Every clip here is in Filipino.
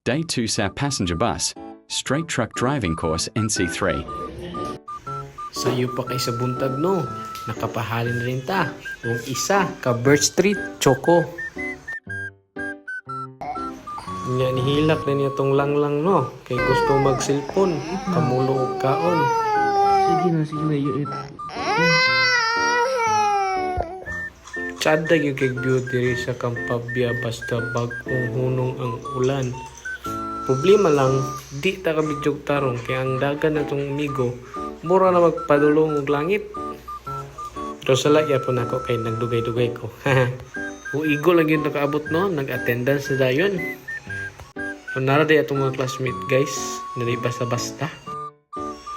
Day 2 sa passenger bus, straight truck driving course NC3. Sa iyo pa kay sa buntag no, nakapahalin rin ta. Yung isa, ka Birch Street, Choco. Nya nihilak na niya tong langlang no, kay gusto mag-cellphone, kamulo og kaon. Sige na, yun. Tsada yung kay beauty sa Kampabya basta bagong hunong ang ulan. Problema lang, di ta kami jog tarong kaya ang dagan na tong migo, mura na magpadulong og langit. Pero sa laya po nako kay nagdugay-dugay ko. Kung igo lang yun nakaabot no, nag-attendance na dayon. So nara di atong mga classmate guys, na di basta-basta.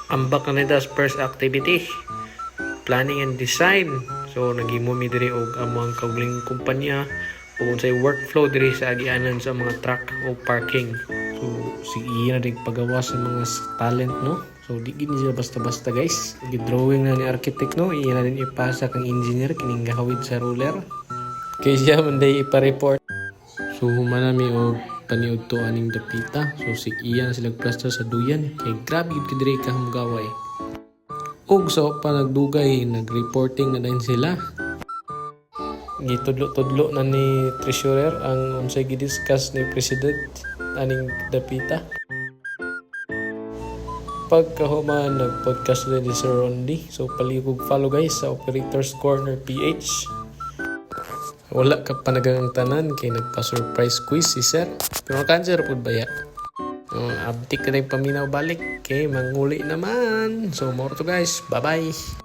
Ambak na nito as first activity, planning and design. So nagimo mi diri og among kaugaling kumpanya o unsay workflow diri sa agianan sa mga truck o parking. So si iya na din pagawa sa mga talent no. So di gid sila basta-basta guys. Gi-drawing na ni architect no, iya na din ipasa kang engineer kining gahawid sa ruler. Kay siya man day ipa-report. So humana mi og paniud to aning dapita. So si iya na sila plaster sa duyan. Kay grabe gid diri ka humgaway. Og sa pa nagdugay, nag-reporting na din sila. Gitudlo-tudlo na ni treasurer ang unsay gidiscuss ni president aning dapita. Pagkahuman nag-podcast na ni Sir Rondi. So paligog follow guys sa Operators Corner PH. Wala ka pa nagang tanan kay nagpa-surprise quiz si Sir. Pero cancer pud baya. Abtik na yung paminaw balik. Okay, manguli naman. So, more to guys. Bye-bye.